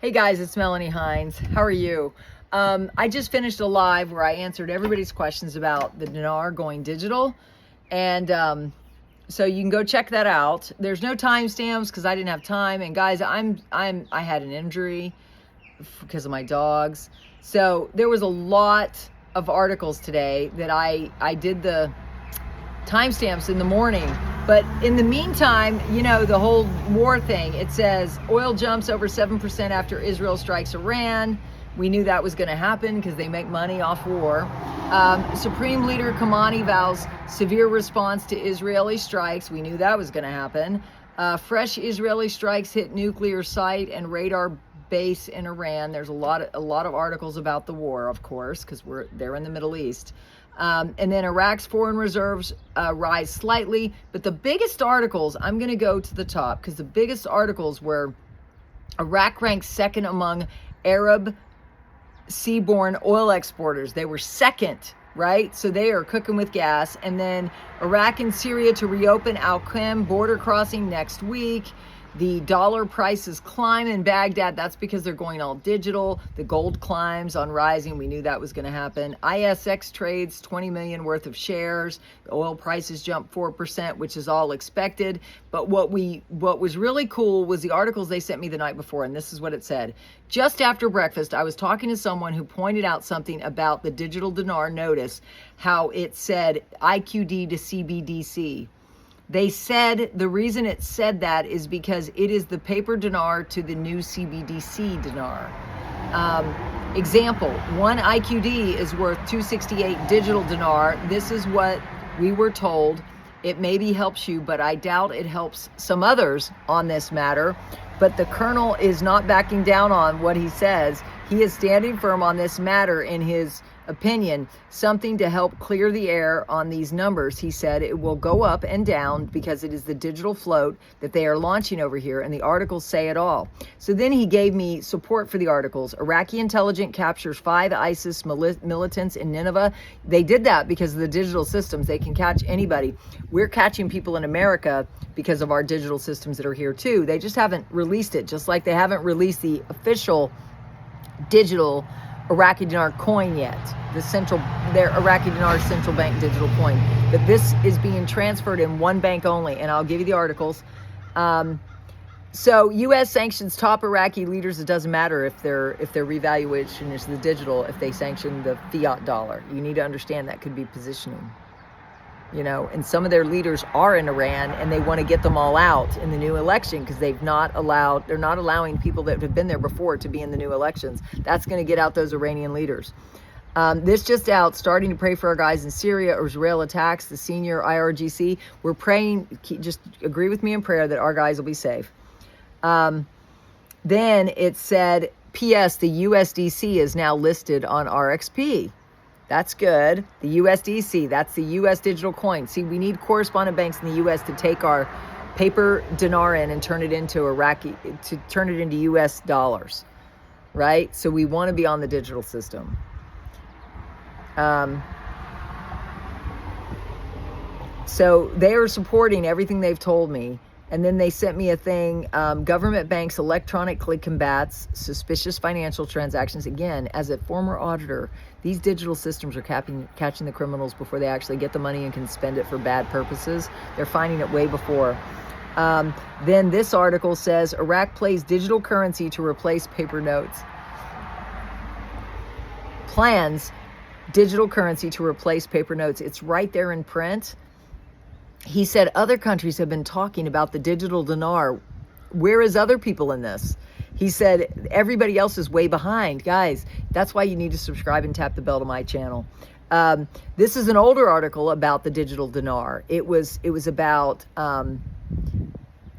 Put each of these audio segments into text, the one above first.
Hey guys, it's Melanie Hinds. How are you? I just finished a live where I answered everybody's questions about the Dinar going digital, and so you can go check that out. There's no timestamps because I didn't have time. And guys, I had an injury because of my dogs, so there was a lot of articles today that I did the timestamps in the morning. But in the meantime, you know, the whole war thing, it says oil jumps over 7% after Israel strikes Iran. We knew that was going to happen because they make money off war. Supreme Leader Khamenei vows severe response to Israeli strikes. We knew that was going to happen. Fresh Israeli strikes hit nuclear site and radar base in Iran. There's a lot of articles about the war, of course, because they're in the Middle East. And then Iraq's foreign reserves rise slightly. But the biggest articles, I'm going to go to the top, because the biggest articles were Iraq ranks second among Arab seaborne oil exporters. They were second, right? So they are cooking with gas. And then Iraq and Syria to reopen Al-Qim border crossing next week. The dollar prices climb in Baghdad. That's because they're going all digital. The gold climbs on rising. We knew that was going to happen. ISX trades 20 million worth of shares. The oil prices jump 4%, which is all expected. But what was really cool was the articles they sent me the night before, and this is what it said. Just after breakfast, I was talking to someone who pointed out something about the digital dinar notice, how it said IQD to CBDC. They said the reason it said that is because it is the paper dinar to the new CBDC dinar. Example, one IQD is worth 268 digital dinar. This is what we were told. It maybe helps you, but I doubt it helps some others on this matter. But the colonel is not backing down on what he says. He is standing firm on this matter in his opinion, something to help clear the air on these numbers. He said it will go up and down because it is the digital float that they are launching over here, and the articles say it all. So then he gave me support for the articles. Iraqi intelligence captures 5 ISIS militants in Nineveh. They did that because of the digital systems. They can catch anybody. We're catching people in America because of our digital systems that are here too. They just haven't released it, just like they haven't released the official digital Iraqi dinar coin yet, their Iraqi dinar central bank digital coin. But this is being transferred in one bank only, and I'll give you the articles. So U.S. sanctions top Iraqi leaders. It doesn't matter if their revaluation is the digital, if they sanction the fiat dollar. You need to understand that could be positioning. You know, and some of their leaders are in Iran, and they want to get them all out in the new election because they're not allowing people that have been there before to be in the new elections. That's going to get out those Iranian leaders. This just out, starting to pray for our guys in Syria. Israel attacks the senior IRGC. We're praying, just agree with me in prayer that our guys will be safe. Then it said, P.S. the USDC is now listed on RXP. That's good. The USDC, that's the US digital coin. See, we need correspondent banks in the US to take our paper dinar in and turn it into US dollars, right? So we want to be on the digital system. So they are supporting everything they've told me. And then they sent me a thing, government banks electronically combats suspicious financial transactions. Again, as a former auditor, these digital systems are catching the criminals before they actually get the money and can spend it for bad purposes. They're finding it way before. Then this article says, Iraq plays digital currency to replace paper notes. Plans digital currency to replace paper notes. It's right there in print. He said other countries have been talking about the digital dinar. Where is other people in this? He said everybody else is way behind. Guys, that's why you need to subscribe and tap the bell to my channel. This is an older article about the digital dinar. It was about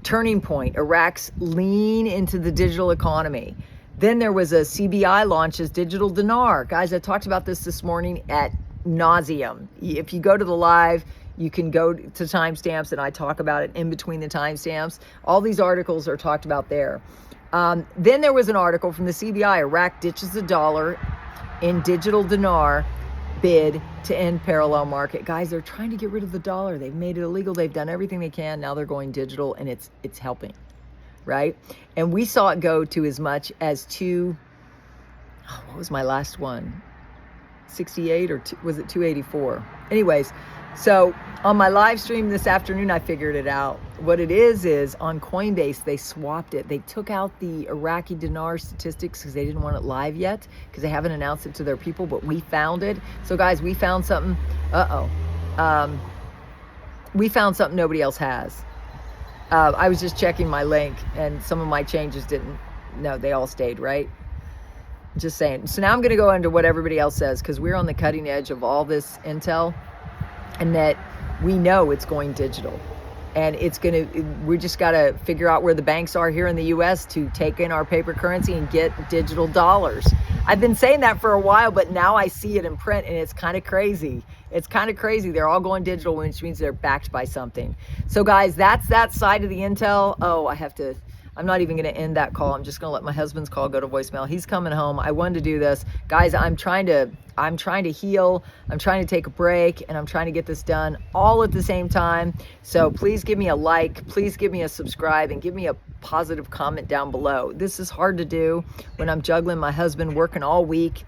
turning point, Iraq's lean into the digital economy. Then there was a CBI launches digital dinar. Guys, I talked about this morning at nauseum. If you go to the live, you can go to timestamps, and I talk about it in between the timestamps. All these articles are talked about there. Then there was an article from the CBI, Iraq ditches the dollar in digital dinar bid to end parallel market. Guys, they're trying to get rid of the dollar. They've made it illegal. They've done everything they can. Now they're going digital, and it's helping. right? And we saw it go to as much as what was my last one? 68 or was it 284? Anyways, so on my live stream this afternoon, I figured it out. What it is on Coinbase, they swapped it. They took out the Iraqi Dinar statistics because they didn't want it live yet, because they haven't announced it to their people, but we found it. So guys, we found something. We found something nobody else has. I was just checking my link, and some of my changes didn't. No, they all stayed, right? Just saying. So now I'm going to go into what everybody else says, because we're on the cutting edge of all this intel, and that we know it's going digital. And we just got to figure out where the banks are here in the US to take in our paper currency and get digital dollars. I've been saying that for a while, but now I see it in print, and it's kind of crazy. It's kind of crazy. They're all going digital, which means they're backed by something. So guys, that's that side of the intel. Oh, I'm not even going to end that call. I'm just going to let my husband's call go to voicemail. He's coming home. I wanted to do this. Guys, I'm trying to heal. I'm trying to take a break, and I'm trying to get this done all at the same time. So please give me a like, please give me a subscribe, and give me a positive comment down below. This is hard to do when I'm juggling my husband, working all week,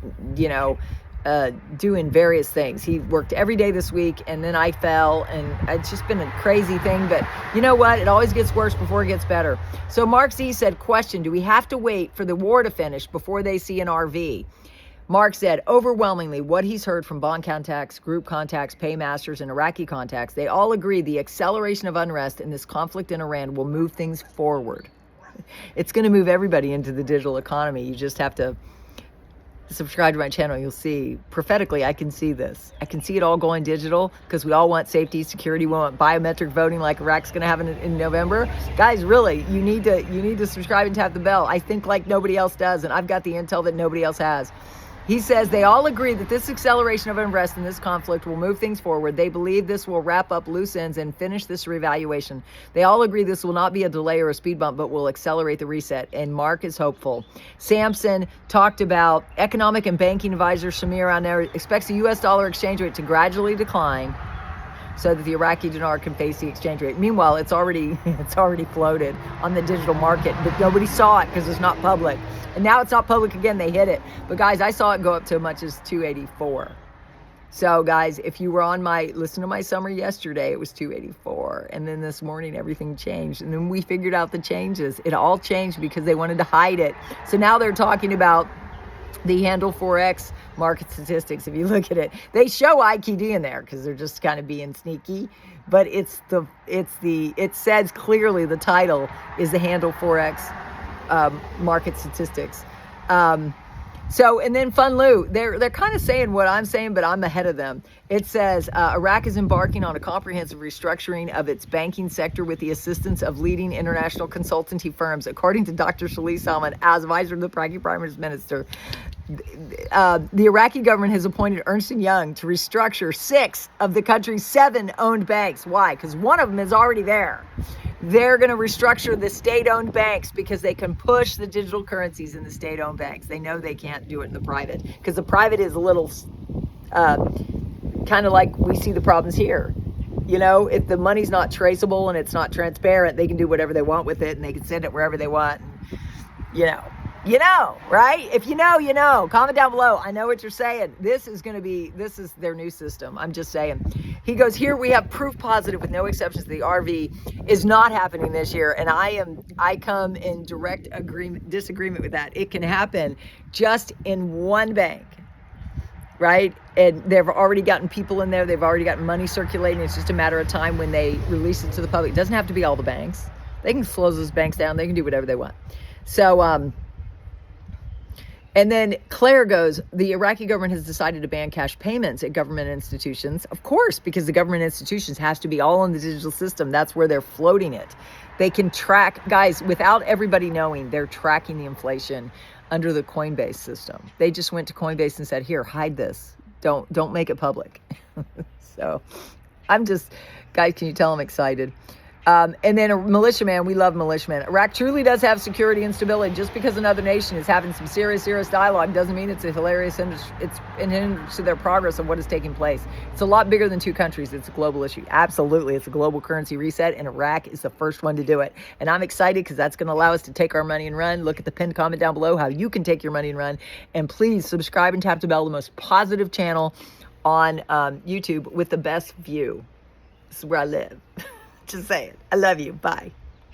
doing various things. He worked every day this week, and then I fell, and it's just been a crazy thing. But you know what? It always gets worse before it gets better. So Mark Z said, question, do we have to wait for the war to finish before they see an RV? Mark said, overwhelmingly, what he's heard from bond contacts, group contacts, paymasters, and Iraqi contacts, they all agree the acceleration of unrest in this conflict in Iran will move things forward. It's going to move everybody into the digital economy. You just have to subscribe to my channel. You'll see, prophetically, I can see this. I can see it all going digital, because we all want safety, security. We want biometric voting like Iraq's going to have in November. Guys, really, you need to subscribe and tap the bell. I think like nobody else does, and I've got the intel that nobody else has. He says they all agree that this acceleration of unrest in this conflict will move things forward. They believe this will wrap up loose ends and finish this reevaluation. They all agree this will not be a delay or a speed bump, but will accelerate the reset. And Mark is hopeful. Samson talked about economic and banking advisor Shamir Aner expects the U.S. dollar exchange rate to gradually decline so that the Iraqi dinar can face the exchange rate. Meanwhile, it's already floated on the digital market, but nobody saw it because it's not public. And now it's not public again, they hit it. But guys, I saw it go up to as much as 284. So guys, if you were listen to my summary yesterday, it was 284. And then this morning, everything changed. And then we figured out the changes. It all changed because they wanted to hide it. So now they're talking about the handle Forex market statistics. If you look at it, they show IQD in there because they're just kind of being sneaky. But it says clearly, the title is the handle Forex market statistics. And then Funlu, they're kind of saying what I'm saying, but I'm ahead of them. It says Iraq is embarking on a comprehensive restructuring of its banking sector with the assistance of leading international consultancy firms, according to Dr. Shalih Salman, as advisor to the Iraqi Prime Minister. The Iraqi government has appointed Ernst & Young to restructure 6 of the country's 7 owned banks. Why? Because one of them is already there. They're going to restructure the state-owned banks because they can push the digital currencies in the state-owned banks. They know they can't do it in the private, because the private is a little kind of like we see the problems here. If the money's not traceable and it's not transparent, they can do whatever they want with it, and they can send it wherever they want. Right? If you know. Comment down below. I know what you're saying. This is their new system. I'm just saying. He goes, here we have proof positive with no exceptions. The RV is not happening this year. And I come in direct disagreement with that. It can happen just in one bank, right? And they've already gotten people in there. They've already gotten money circulating. It's just a matter of time when they release it to the public. It doesn't have to be all the banks. They can close those banks down. They can do whatever they want. So, and then Claire goes, the Iraqi government has decided to ban cash payments at government institutions. Of course, because the government institutions has to be all in the digital system. That's where they're floating it. They can track, guys, without everybody knowing, they're tracking the inflation under the Coinbase system. They just went to Coinbase and said, here, hide this. Don't make it public. So I'm just, guys, can you tell I'm excited? And then a militiaman, we love militiamen. Iraq truly does have security and stability. Just because another nation is having some serious dialogue doesn't mean it's a hilarious, it's an hindrance to their progress of what is taking place. It's a lot bigger than two countries. It's a global issue. Absolutely. It's a global currency reset, and Iraq is the first one to do it. And I'm excited because that's going to allow us to take our money and run. Look at the pinned comment down below how you can take your money and run. And please subscribe and tap the bell, the most positive channel on YouTube with the best view. This is where I live. Just saying. I love you. Bye.